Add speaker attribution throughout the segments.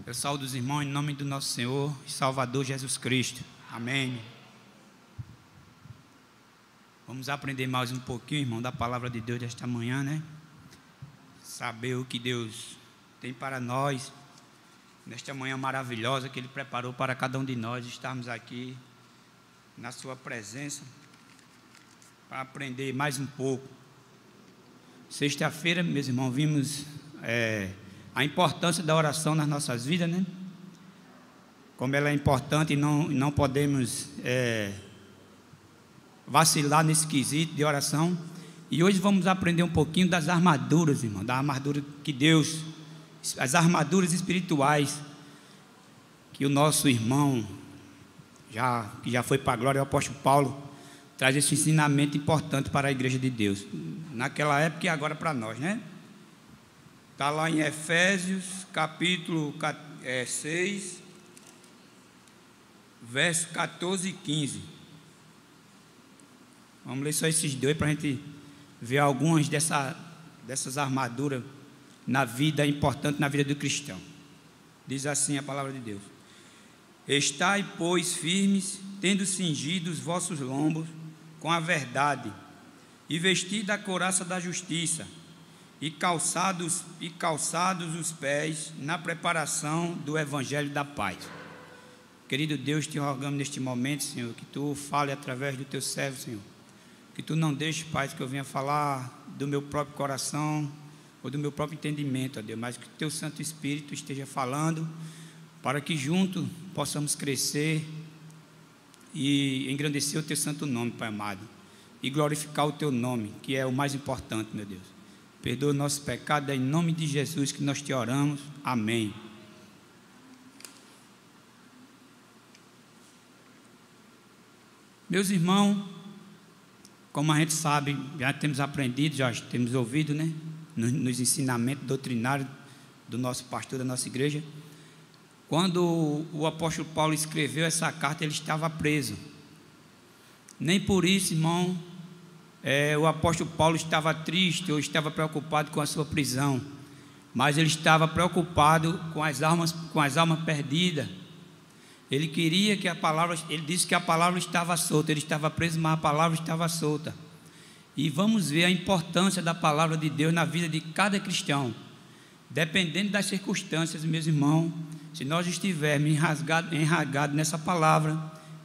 Speaker 1: Eu saúdo os irmãos em nome do nosso Senhor e Salvador Jesus Cristo. Amém. Vamos aprender mais um pouquinho, irmão, da palavra de Deus desta manhã, né? Saber o que Deus tem para nós nesta manhã maravilhosa que Ele preparou para cada um de nós estarmos aqui na sua presença para aprender mais um pouco. Sexta-feira, meus irmãos, vimos a importância da oração nas nossas vidas, né? Como ela é importante e não podemos vacilar nesse quesito de oração. E hoje vamos aprender um pouquinho das armaduras, irmão, da armadura que Deus, as armaduras espirituais que o nosso irmão, que já foi para a glória, o apóstolo Paulo, traz esse ensinamento importante para a igreja de Deus, naquela época e agora para nós, né? Está lá em Efésios, capítulo 6, verso 14 e 15. Vamos ler só esses dois para a gente ver algumas dessas armaduras na vida, importante na vida do cristão. Diz assim a palavra de Deus: Estai, pois, firmes, tendo cingido os vossos lombos com a verdade, e vestido a couraça da justiça, e calçados os pés na preparação do evangelho da paz. Querido Deus, te rogamos neste momento, Senhor, que Tu fale através do Teu servo, Senhor. Que Tu não deixes, Pai, que eu venha falar do meu próprio coração ou do meu próprio entendimento, ó Deus, mas que o Teu Santo Espírito esteja falando para que juntos possamos crescer e engrandecer o Teu santo nome, Pai amado, e glorificar o Teu nome, que é o mais importante, meu Deus. Perdoa o nosso pecado, é em nome de Jesus que nós te oramos. Amém. Meus irmãos, como a gente sabe, já temos aprendido, já temos ouvido, né, nos ensinamentos doutrinários do nosso pastor da nossa igreja. Quando o apóstolo Paulo escreveu essa carta, ele estava preso. Nem por isso, irmão, o apóstolo Paulo estava triste ou estava preocupado com a sua prisão, mas ele estava preocupado com as almas perdidas. Ele queria que ele disse que a palavra estava solta, ele estava preso, mas a palavra estava solta. E vamos ver a importância da palavra de Deus na vida de cada cristão, dependendo das circunstâncias, meus irmãos. Se nós estivermos enraigados nessa palavra,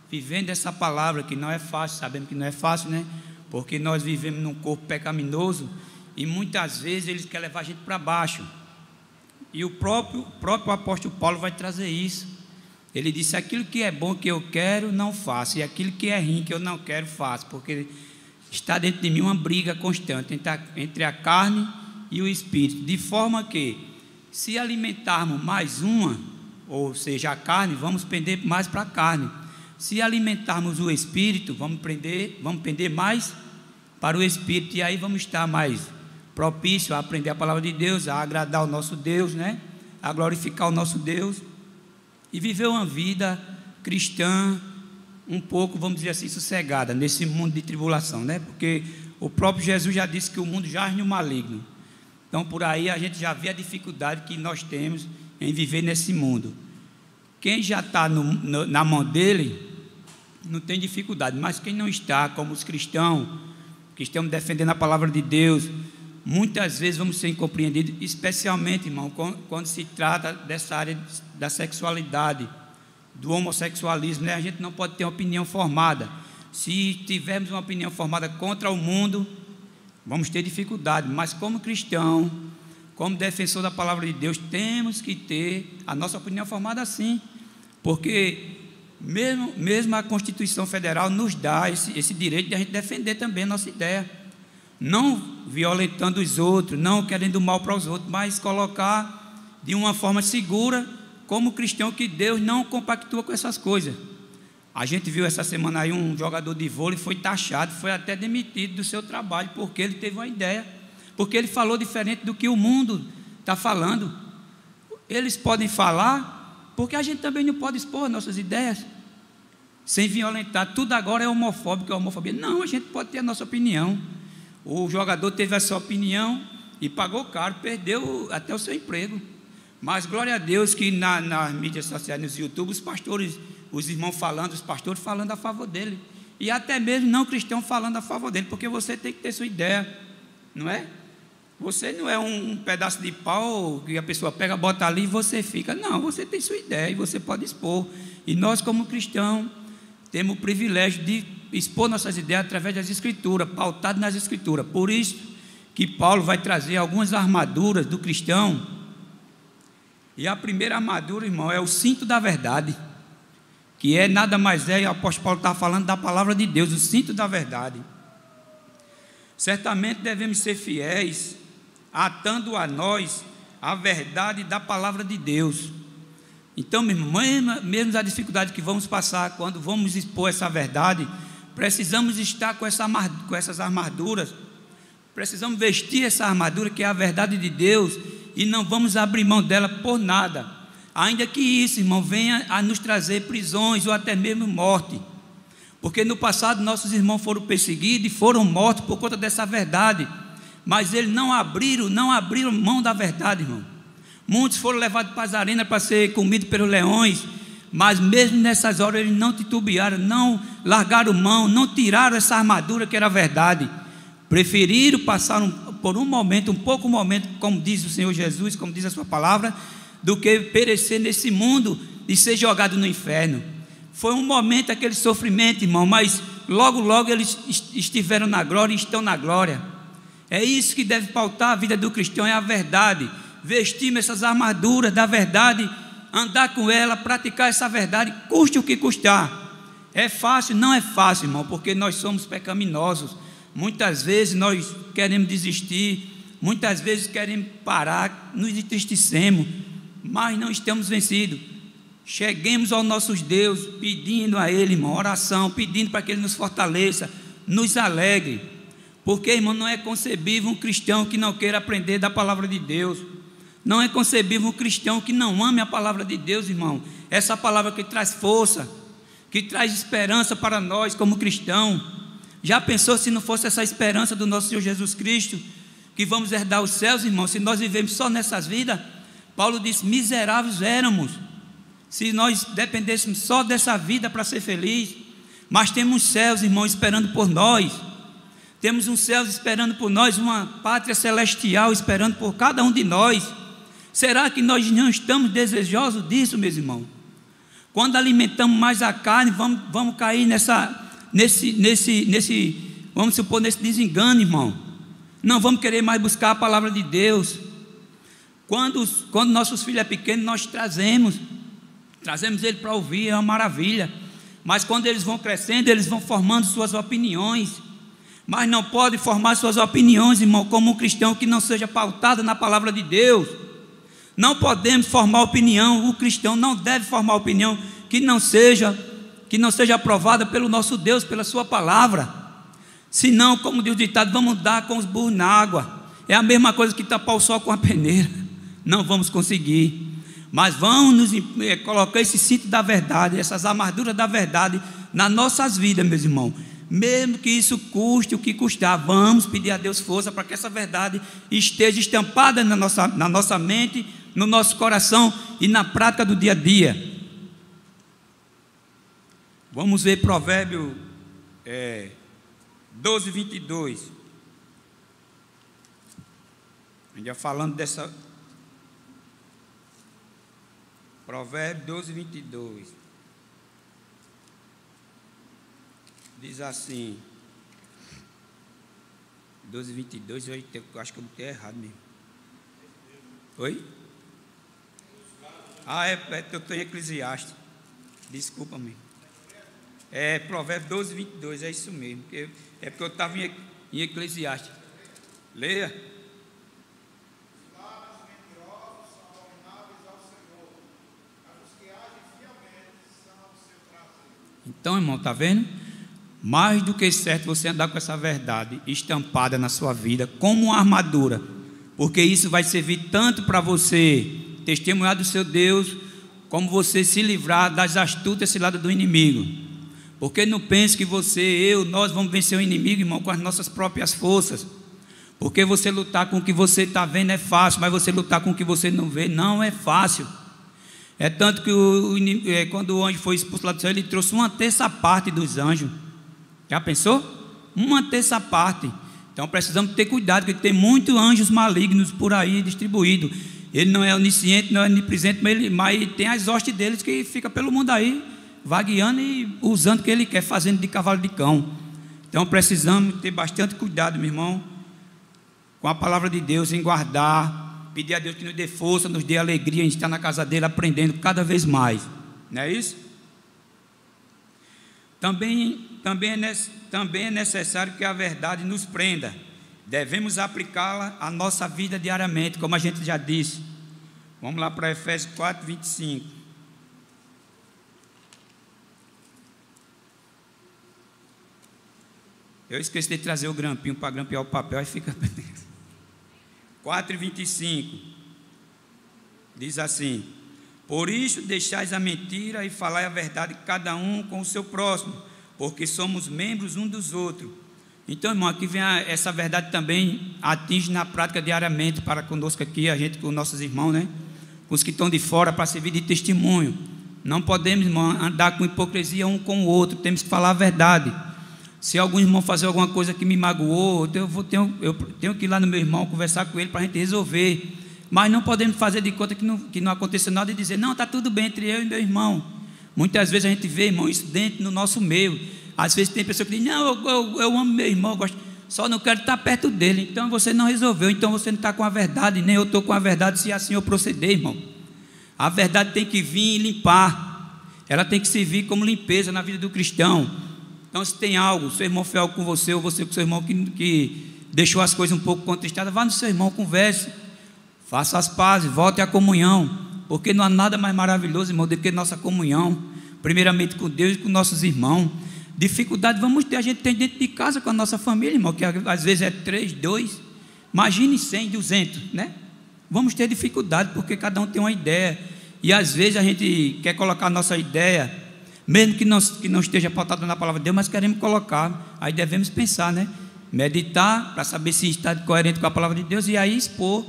Speaker 1: vivendo essa palavra, que não é fácil, sabemos que não é fácil, né? Porque nós vivemos num corpo pecaminoso e muitas vezes eles querem levar a gente para baixo. E o próprio apóstolo Paulo vai trazer isso. Ele disse: aquilo que é bom que eu quero, não faço, e aquilo que é ruim que eu não quero, faço, porque está dentro de mim uma briga constante entre a carne e o espírito, de forma que, se alimentarmos mais uma, ou seja, a carne, vamos pender mais para a carne. Se alimentarmos o espírito, vamos pender mais para o espírito, e aí vamos estar mais propício a aprender a palavra de Deus, a agradar o nosso Deus, né? A glorificar o nosso Deus e viver uma vida cristã um pouco, vamos dizer assim, sossegada nesse mundo de tribulação, né? Porque o próprio Jesus já disse que o mundo jaz no maligno. Então, por aí a gente já vê a dificuldade que nós temos em viver nesse mundo. Quem já está na mão dele não tem dificuldade, mas quem não está, como os cristãos que estamos defendendo a palavra de Deus, muitas vezes vamos ser incompreendidos, especialmente, irmão, quando se trata dessa área da sexualidade, do homossexualismo, né? A gente não pode ter uma opinião formada. Se tivermos uma opinião formada contra o mundo, vamos ter dificuldade, mas como cristão, como defensor da palavra de Deus, temos que ter a nossa opinião formada sim, porque mesmo a Constituição Federal nos dá esse direito de a gente defender também a nossa ideia, não violentando os outros, não querendo mal para os outros, mas colocar de uma forma segura, como cristão, que Deus não compactua com essas coisas. A gente viu essa semana aí um jogador de vôlei foi taxado, foi até demitido do seu trabalho, porque ele teve uma ideia, porque ele falou diferente do que o mundo está falando. Eles podem falar, porque a gente também não pode expor nossas ideias sem violentar. Tudo agora é homofóbico, é homofobia. Não, a gente pode ter a nossa opinião. O jogador teve a sua opinião e pagou caro, perdeu até o seu emprego, Mas glória a Deus que nas mídias sociais, nos YouTube, os pastores, os irmãos falando, os pastores falando a favor dele. E até mesmo não cristão falando a favor dele, porque você tem que ter sua ideia, não é? Você não é um pedaço de pau que a pessoa pega, bota ali e você fica. Não, você tem sua ideia e você pode expor. E nós, como cristãos, temos o privilégio de expor nossas ideias através das Escrituras, pautado nas Escrituras. Por isso que Paulo vai trazer algumas armaduras do cristão. E a primeira armadura, irmão, é o cinto da verdade, que é nada mais é, o apóstolo Paulo está falando da palavra de Deus, o cinto da verdade. Certamente devemos ser fiéis, atando a nós a verdade da palavra de Deus. Então, meu irmão, mesmo a dificuldade que vamos passar quando vamos expor essa verdade, precisamos estar com essas armaduras, precisamos vestir essa armadura que é a verdade de Deus, e não vamos abrir mão dela por nada, ainda que isso, irmão, venha a nos trazer prisões ou até mesmo morte, porque no passado nossos irmãos foram perseguidos e foram mortos por conta dessa verdade, mas eles não abriram mão da verdade, irmão. Muitos foram levados para as arenas para ser comidos pelos leões, mas mesmo nessas horas eles não titubearam, não largaram mão, não tiraram essa armadura que era a verdade, preferiram passar por um momento, como diz o Senhor Jesus, como diz a sua palavra, do que perecer nesse mundo e ser jogado no inferno. Foi um momento aquele sofrimento, irmão, mas logo eles estiveram na glória e estão na glória. É isso que deve pautar a vida do cristão, é a verdade, vestir essas armaduras da verdade, andar com ela, praticar essa verdade, custe o que custar. É fácil? Não é fácil, irmão, porque nós somos pecaminosos. Muitas vezes nós queremos desistir, muitas vezes queremos parar, nos entristecemos, mas não estamos vencidos. Cheguemos ao nosso Deus, pedindo a Ele, irmão, oração, pedindo para que Ele nos fortaleça, nos alegre, porque, irmão, não é concebível um cristão que não queira aprender da palavra de Deus, não é concebível um cristão que não ame a palavra de Deus, irmão, essa palavra que traz força, que traz esperança para nós como cristãos. Já pensou se não fosse essa esperança do nosso Senhor Jesus Cristo, que vamos herdar os céus, irmão, se nós vivemos só nessas vidas? Paulo disse, miseráveis éramos, se nós dependêssemos só dessa vida para ser feliz, mas temos céus, irmão, esperando por nós, temos um céu esperando por nós, uma pátria celestial esperando por cada um de nós. Será que nós não estamos desejosos disso, meus irmãos? Quando alimentamos mais a carne, vamos cair vamos supor, nesse desengano, irmão. Não vamos querer mais buscar a palavra de Deus. Quando nossos filhos são pequenos, nós trazemos ele para ouvir, é uma maravilha. Mas quando eles vão crescendo, eles vão formando suas opiniões. Mas não pode formar suas opiniões, irmão, como um cristão que não seja pautado na palavra de Deus. Não podemos formar opinião, o cristão não deve formar opinião que não seja aprovada pelo nosso Deus, pela sua palavra. Senão, como diz o ditado, vamos dar com os burros na água. É a mesma coisa que tapar o sol com a peneira. Não vamos conseguir. Mas vamos colocar esse cinto da verdade, essas armaduras da verdade nas nossas vidas, meus irmãos. Mesmo que isso custe o que custar, vamos pedir a Deus força para que essa verdade esteja estampada na nossa mente, no nosso coração e na prática do dia a dia. Vamos ver Provérbio 12, 22. Ainda falando dessa... Provérbio 12, 22. Diz assim... 12, 22, eu acho que eu botei errado mesmo. Oi? Eu estou em Eclesiastes. Desculpa-me. Provérbio 12, 22, é isso mesmo. É porque eu estava em Eclesiastes. Leia. Então, irmão, está vendo? Mais do que certo você andar com essa verdade estampada na sua vida como uma armadura, porque isso vai servir tanto para você testemunhar do seu Deus, como você se livrar das astutas ciladas do inimigo. Porque não pense que nós vamos vencer o inimigo, irmão, com as nossas próprias forças, Porque você lutar com o que você está vendo é fácil, mas você lutar com o que você não vê não é fácil. É tanto que quando o anjo foi expulso lá do céu, ele trouxe 1/3 dos anjos. Já pensou? 1/3. Então precisamos ter cuidado, porque tem muitos anjos malignos por aí distribuídos. Ele não é onisciente, não é onipresente, mas tem as hostes deles que fica pelo mundo aí, vagueando e usando o que ele quer, fazendo de cavalo de cão. Então precisamos ter bastante cuidado, meu irmão, com a palavra de Deus, em guardar, pedir a Deus que nos dê força, nos dê alegria em estar na casa dele, aprendendo cada vez mais. Não é isso? Também é necessário que a verdade nos prenda. Devemos aplicá-la à nossa vida diariamente, como a gente já disse. Vamos lá para Efésios 4, 25. Eu esqueci de trazer o grampinho para grampear o papel, aí fica... 4, 25. Diz assim: por isso deixais a mentira e falai a verdade cada um com o seu próximo, porque somos membros um dos outros. Então, irmão, aqui vem essa verdade também, atinge na prática diariamente para conosco aqui, a gente com nossos irmãos, né? Com os que estão de fora, para servir de testemunho. Não podemos, irmão, andar com hipocrisia um com o outro, temos que falar a verdade. Se algum irmão fazer alguma coisa que me magoou, eu tenho que ir lá no meu irmão, conversar com ele para a gente resolver. Mas não podemos fazer de conta que não aconteceu nada e dizer, não, está tudo bem entre eu e meu irmão. Muitas vezes a gente vê, irmão, isso dentro no nosso meio. Às vezes tem pessoa que diz, não, eu amo meu irmão, só não quero estar perto dele. Então você não resolveu, então você não está com a verdade, nem eu estou com a verdade, se assim eu proceder, irmão. A verdade tem que vir e limpar. Ela tem que servir como limpeza na vida do cristão. Então, se tem algo, seu irmão fez algo com você, ou você com seu irmão que deixou as coisas um pouco contristadas, vá no seu irmão, converse, faça as pazes, volte à comunhão, porque não há nada mais maravilhoso, irmão, do que nossa comunhão, primeiramente com Deus e com nossos irmãos. Dificuldade vamos ter, a gente tem dentro de casa com a nossa família, irmão, que às vezes é 3, 2, imagine 100, 200, né? Vamos ter dificuldade, porque cada um tem uma ideia, e às vezes a gente quer colocar a nossa ideia, mesmo que não esteja pautada na palavra de Deus, mas queremos colocar, aí devemos pensar, né? Meditar, para saber se está coerente com a palavra de Deus, e aí expor,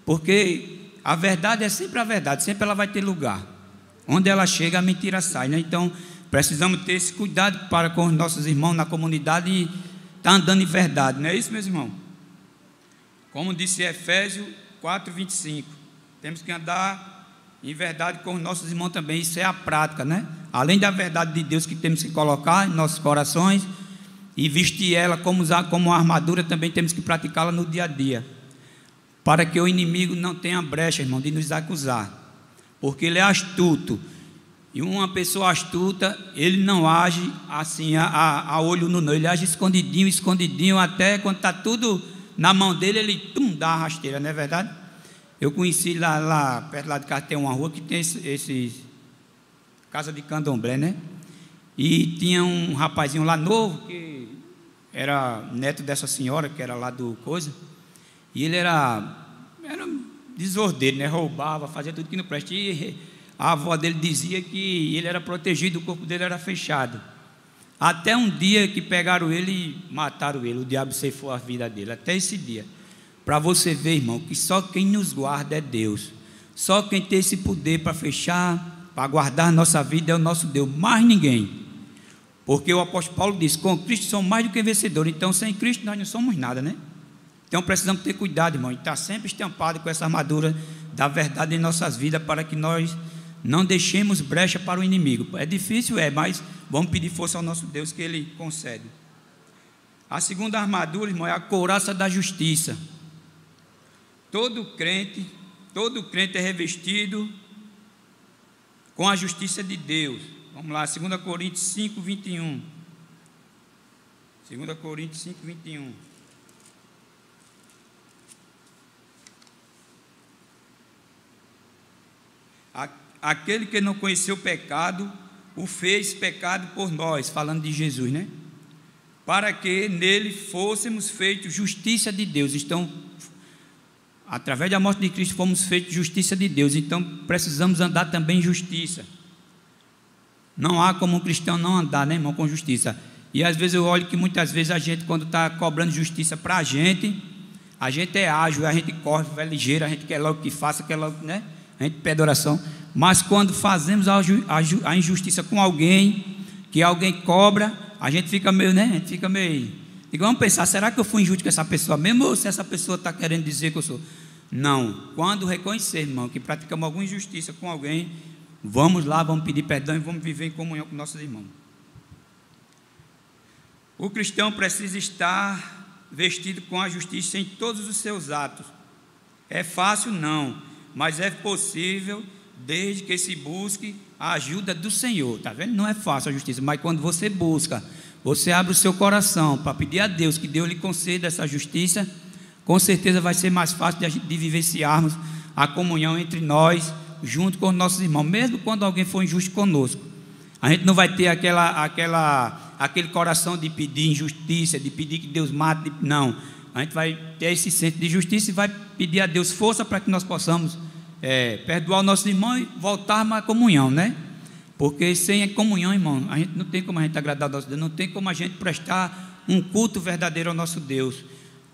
Speaker 1: porque a verdade é sempre a verdade, sempre ela vai ter lugar, onde ela chega a mentira sai, né? Então precisamos ter esse cuidado para com os nossos irmãos na comunidade e estar andando em verdade, não é isso, meus irmãos? Como disse Efésios 4, 25, temos que andar em verdade com os nossos irmãos também, isso é a prática, né? Além da verdade de Deus que temos que colocar em nossos corações e vestir ela como uma armadura, também temos que praticá-la no dia a dia, para que o inimigo não tenha brecha, irmão, de nos acusar, porque ele é astuto, e uma pessoa astuta, ele não age assim a olho nu, não, ele age escondidinho, até quando está tudo na mão dele, ele dá a rasteira, não é verdade? Eu conheci lá perto lá de casa, tem uma rua que tem esses casa de candomblé, né? E tinha um rapazinho lá novo, que era neto dessa senhora, que era lá do coisa, e ele era desordeiro, né? Roubava, fazia tudo que não presta, e a avó dele dizia que ele era protegido, o corpo dele era fechado, até um dia que pegaram ele e mataram ele, o diabo ceifou a vida dele, até esse dia, para você ver, irmão, que só quem nos guarda é Deus, só quem tem esse poder para fechar, para guardar nossa vida é o nosso Deus, mais ninguém, porque o apóstolo Paulo diz, com Cristo somos mais do que vencedores, então sem Cristo nós não somos nada, né? Então precisamos ter cuidado, irmão, e estar sempre estampado com essa armadura da verdade em nossas vidas, para que nós não deixemos brecha para o inimigo. É difícil, mas vamos pedir força ao nosso Deus que Ele concede. A segunda armadura, irmão, é a couraça da justiça. Todo crente é revestido com a justiça de Deus. Vamos lá, 2 Coríntios 5, 21. 2 Coríntios 5, 21. Aquele que não conheceu o pecado, o fez pecado por nós, falando de Jesus, né? Para que nele fôssemos feitos justiça de Deus. Então, através da morte de Cristo, fomos feitos justiça de Deus. Então, precisamos andar também em justiça. Não há como um cristão não andar, né, irmão, com justiça. E às vezes eu olho que muitas vezes a gente, quando está cobrando justiça para a gente, A gente é ágil, a gente corre, vai ligeiro, a gente quer logo que faça, quer logo, né? A gente pede oração. Mas quando fazemos a injustiça com alguém, que alguém cobra, a gente fica meio, né? A gente fica meio. E vamos pensar, será que eu fui injusto com essa pessoa mesmo? Ou se essa pessoa está querendo dizer que eu sou? Não. Quando reconhecer, irmão, que praticamos alguma injustiça com alguém, vamos lá, vamos pedir perdão e vamos viver em comunhão com nossos irmãos. O cristão precisa estar vestido com a justiça em todos os seus atos. É fácil? Não, mas é possível desde que se busque a ajuda do Senhor. Está vendo? Não é fácil a justiça, mas quando você busca, você abre o seu coração para pedir a Deus que Deus lhe conceda essa justiça, com certeza vai ser mais fácil de vivenciarmos a comunhão entre nós, junto com os nossos irmãos, mesmo quando alguém for injusto conosco. A gente não vai ter aquele coração de pedir injustiça, de pedir que Deus mate, não. A gente vai ter esse senso de justiça e vai pedir a Deus força para que nós possamos perdoar o nosso irmão e voltarmos à comunhão, né? Porque sem a comunhão, irmão, a gente não tem como a gente agradar ao nosso Deus, não tem como a gente prestar um culto verdadeiro ao nosso Deus,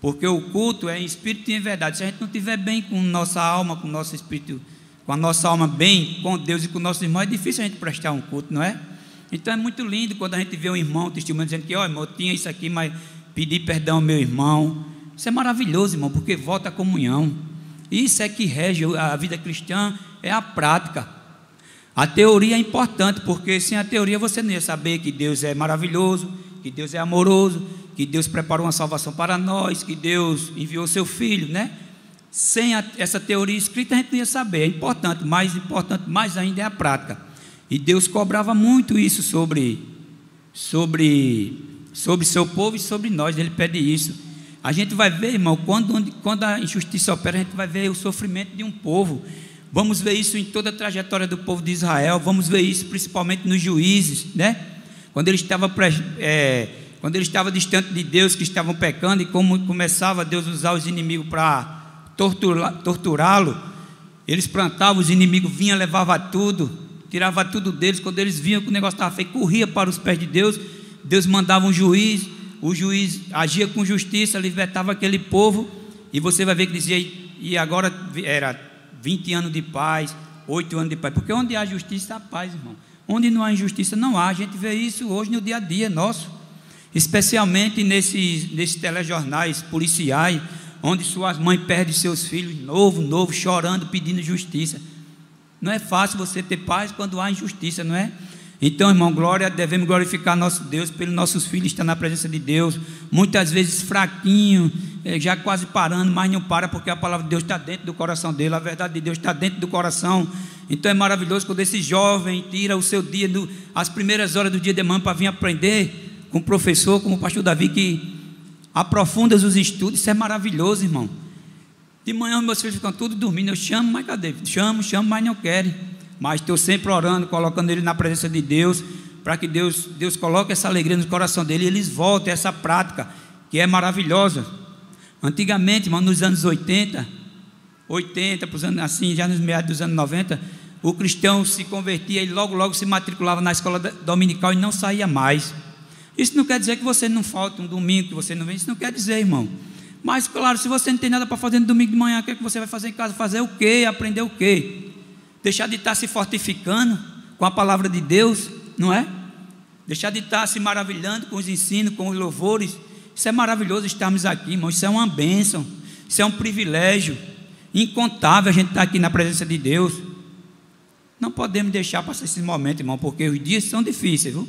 Speaker 1: porque o culto é em espírito e em verdade. Se a gente não estiver bem com nossa alma, com o nosso espírito, com a nossa alma bem com Deus e com o nosso irmão, é difícil a gente prestar um culto, não é? Então é muito lindo quando a gente vê um irmão testemunhando, dizendo que, ó, irmão, eu tinha isso aqui, mas pedi perdão ao meu irmão. Isso é maravilhoso, irmão, porque volta a comunhão. Isso é que rege a vida cristã, é a prática. A teoria é importante, porque sem a teoria você não ia saber que Deus é maravilhoso, que Deus é amoroso, que Deus preparou uma salvação para nós, que Deus enviou seu Filho, né? Sem essa teoria escrita a gente não ia saber. É importante mais ainda é a prática. E Deus cobrava muito isso sobre seu povo e sobre nós. Ele pede isso. A gente vai ver, irmão, quando a injustiça opera, a gente vai ver o sofrimento de um povo. Vamos ver isso em toda a trajetória do povo de Israel. Vamos ver isso principalmente nos Juízes, né? Quando ele estava distante de Deus, que estavam pecando, e como começava Deus a usar os inimigos para torturá-lo, eles plantavam, os inimigos vinham, levava tudo, tirava tudo deles. Quando eles viam que o negócio estava feio, corria para os pés de Deus. Deus mandava um juiz, o juiz agia com justiça, libertava aquele povo, e você vai ver que dizia, e agora era 20 anos de paz, 8 anos de paz, porque onde há justiça há paz, irmão. Onde não há injustiça não há. A gente vê isso hoje no dia a dia nosso, especialmente nesses telejornais policiais, onde suas mães perdem seus filhos novo, chorando, pedindo justiça. Não é fácil você ter paz quando há injustiça, não é? Então, irmão, devemos glorificar nosso Deus pelos nossos filhos estar na presença de Deus, muitas vezes fraquinho, já quase parando, mas não para, porque a palavra de Deus está dentro do coração dele, a verdade de Deus está dentro do coração. Então é maravilhoso quando esse jovem tira o seu dia, as primeiras horas do dia de manhã para vir aprender com o professor, como o pastor Davi, que aprofunda os estudos. Isso é maravilhoso, irmão. De manhã meus filhos ficam todos dormindo, eu chamo, mas cadê? Chamo, mas não querem. Mas estou sempre orando, colocando ele na presença de Deus, para que Deus coloque essa alegria no coração dele, e eles voltem a essa prática, que é maravilhosa. Antigamente, irmão, nos anos 80, assim, já nos meados dos anos 90, o cristão se convertia e logo se matriculava na escola dominical e não saía mais. Isso não quer dizer que você não falta um domingo, que você não vem, isso não quer dizer, irmão. Mas, claro, se você não tem nada para fazer no domingo de manhã, o que é que você vai fazer em casa? Fazer o quê? Aprender o quê? Deixar de estar se fortificando com a palavra de Deus, não é? Deixar de estar se maravilhando com os ensinos, com os louvores. Isso é maravilhoso estarmos aqui, irmão. Isso é uma bênção, isso é um privilégio incontável, a gente estar aqui na presença de Deus. Não podemos deixar passar esse momento, irmão, porque os dias são difíceis, viu?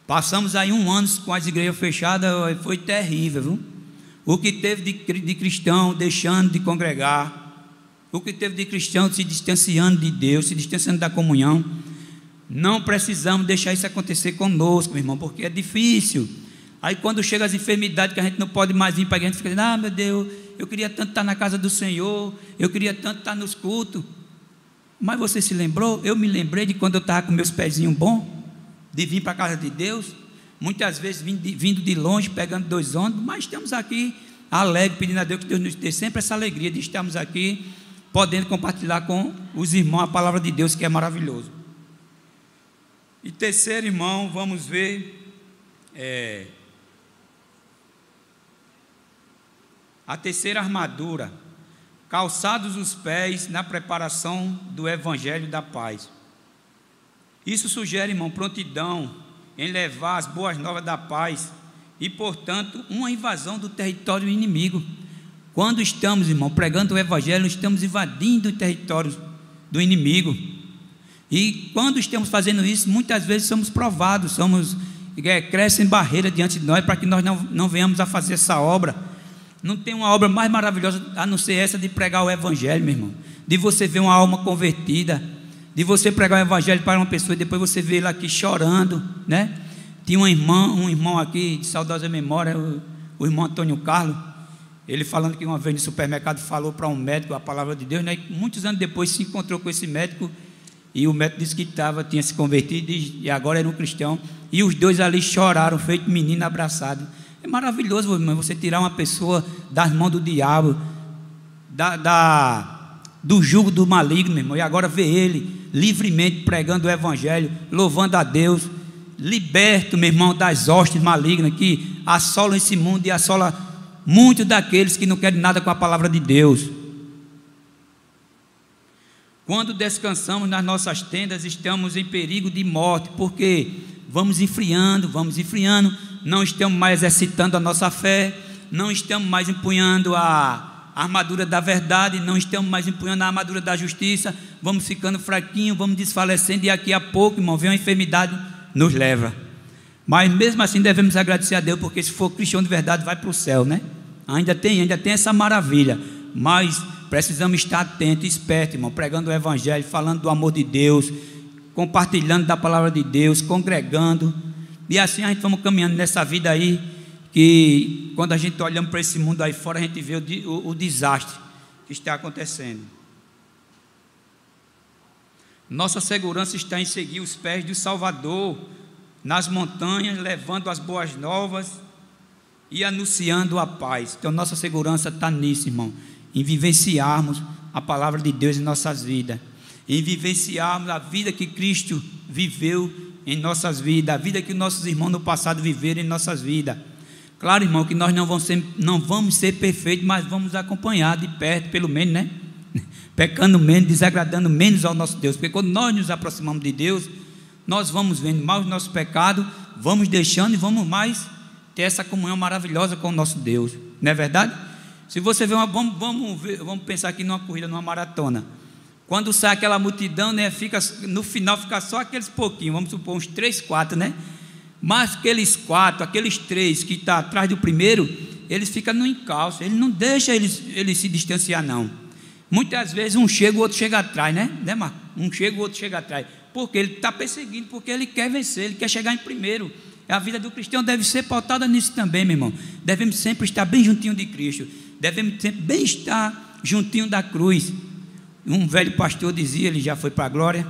Speaker 1: Passamos aí 1 ano com as igrejas fechadas, foi terrível, viu? O que teve de cristão deixando de congregar, o que teve de cristão se distanciando de Deus, se distanciando da comunhão. Não precisamos deixar isso acontecer conosco, meu irmão, porque é difícil. Aí quando chega as enfermidades que a gente não pode mais vir para a gente, fica dizendo, meu Deus, eu queria tanto estar na casa do Senhor, eu queria tanto estar nos cultos. Mas você se lembrou? Eu me lembrei de quando eu estava com meus pezinhos bons, de vir para a casa de Deus, muitas vezes vindo de longe, pegando 2 ônibus, mas estamos aqui alegres, pedindo a Deus que Deus nos dê sempre essa alegria de estarmos aqui, podendo compartilhar com os irmãos a palavra de Deus, que é maravilhoso. E terceiro, irmão, vamos ver A terceira armadura, calçados os pés na preparação do evangelho da paz. Isso sugere, irmão, prontidão em levar as boas novas da paz e, portanto, uma invasão do território inimigo. Quando estamos, irmão, pregando o evangelho, estamos invadindo o território do inimigo. E quando estamos fazendo isso, muitas vezes somos provados, crescem barreiras diante de nós para que nós não venhamos a fazer essa obra. Não tem uma obra mais maravilhosa a não ser essa de pregar o evangelho, meu irmão, de você ver uma alma convertida, de você pregar o evangelho para uma pessoa e depois você vê ele aqui chorando, né? Tinha um irmão aqui de saudosa memória, o irmão Antônio Carlos, ele falando que uma vez no supermercado falou para um médico a palavra de Deus, né? E muitos anos depois se encontrou com esse médico e o médico disse que tinha se convertido e agora era um cristão, e os dois ali choraram, feito menino abraçado. É maravilhoso, irmão, você tirar uma pessoa das mãos do diabo, do jugo do maligno, meu irmão, e agora ver ele livremente pregando o evangelho, louvando a Deus, liberto, meu irmão, das hostes malignas que assolam esse mundo e assolam muitos daqueles que não querem nada com a palavra de Deus. Quando descansamos nas nossas tendas, estamos em perigo de morte, porque vamos esfriando, não estamos mais exercitando a nossa fé, não estamos mais empunhando a armadura da verdade, não estamos mais empunhando a armadura da justiça, vamos ficando fraquinhos, vamos desfalecendo, e daqui a pouco, irmão, vem uma enfermidade, nos leva. Mas mesmo assim devemos agradecer a Deus, porque se for cristão de verdade vai para o céu, né? Ainda tem essa maravilha, mas precisamos estar atentos, espertos, irmão, pregando o evangelho, falando do amor de Deus, compartilhando da palavra de Deus, congregando, e assim a gente vamos caminhando nessa vida aí, que quando a gente olhamos para esse mundo aí fora, a gente vê o desastre que está acontecendo. Nossa segurança está em seguir os pés do Salvador nas montanhas, levando as boas novas e anunciando a paz. Então nossa segurança está nisso, irmão, em vivenciarmos a palavra de Deus em nossas vidas, em vivenciarmos a vida que Cristo viveu em nossas vidas, a vida que nossos irmãos no passado viveram em nossas vidas. Claro, irmão, que nós não vamos ser perfeitos, mas vamos acompanhar de perto, pelo menos, né? Pecando menos, desagradando menos ao nosso Deus, porque quando nós nos aproximamos de Deus, nós vamos vendo mais o nosso pecado, vamos deixando e vamos mais ter essa comunhão maravilhosa com o nosso Deus, não é verdade? Se você vê vamos pensar aqui numa corrida, numa maratona, quando sai aquela multidão, né, no final fica só aqueles pouquinhos, vamos supor uns 3, 4, né? Mas aqueles 3 que estão atrás do primeiro, eles ficam no encalço, ele não deixa eles se distanciar, não. Muitas vezes um chega, o outro chega atrás, né, Marco? Um chega, o outro chega atrás, porque ele está perseguindo, porque ele quer vencer, ele quer chegar em primeiro. A vida do cristão deve ser pautada nisso também, meu irmão. Devemos sempre estar bem juntinho de Cristo, devemos sempre bem estar juntinho da cruz. Um velho pastor dizia, ele já foi para a glória,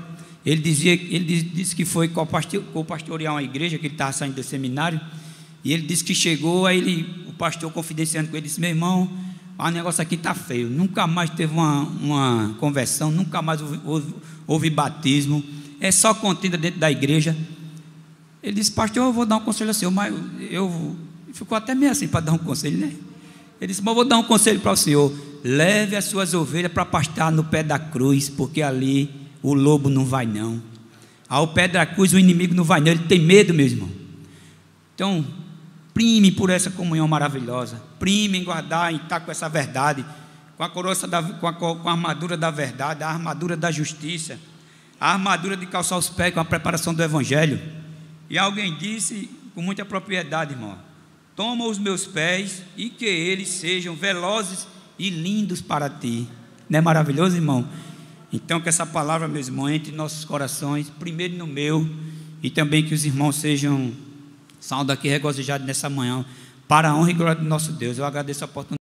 Speaker 1: ele disse que foi co-pastorear uma igreja, que ele estava saindo do seminário, e ele disse que chegou, aí o pastor confidenciando com ele, disse: meu irmão, o negócio aqui está feio, nunca mais teve uma conversão, nunca mais houve batismo, é só contenda dentro da igreja. Ele disse: pastor, eu vou dar um conselho ao senhor, mas ficou até meio assim para dar um conselho, né? Ele disse: mas eu vou dar um conselho para o senhor, leve as suas ovelhas para pastar no pé da cruz, porque ali o lobo não vai não, ao pé da cruz o inimigo não vai não, ele tem medo, meu irmão. Então prime por essa comunhão maravilhosa, prime em guardar, em estar com essa verdade, com a coroa com a armadura da verdade, a armadura da justiça, a armadura de calçar os pés com a preparação do evangelho. E alguém disse com muita propriedade, irmão: toma os meus pés e que eles sejam velozes e lindos para ti. Não é maravilhoso, irmão? Então que essa palavra, meus irmãos, entre em nossos corações, primeiro no meu, e também que os irmãos saiam daqui regozijados nessa manhã, para a honra e glória do nosso Deus. Eu agradeço a oportunidade.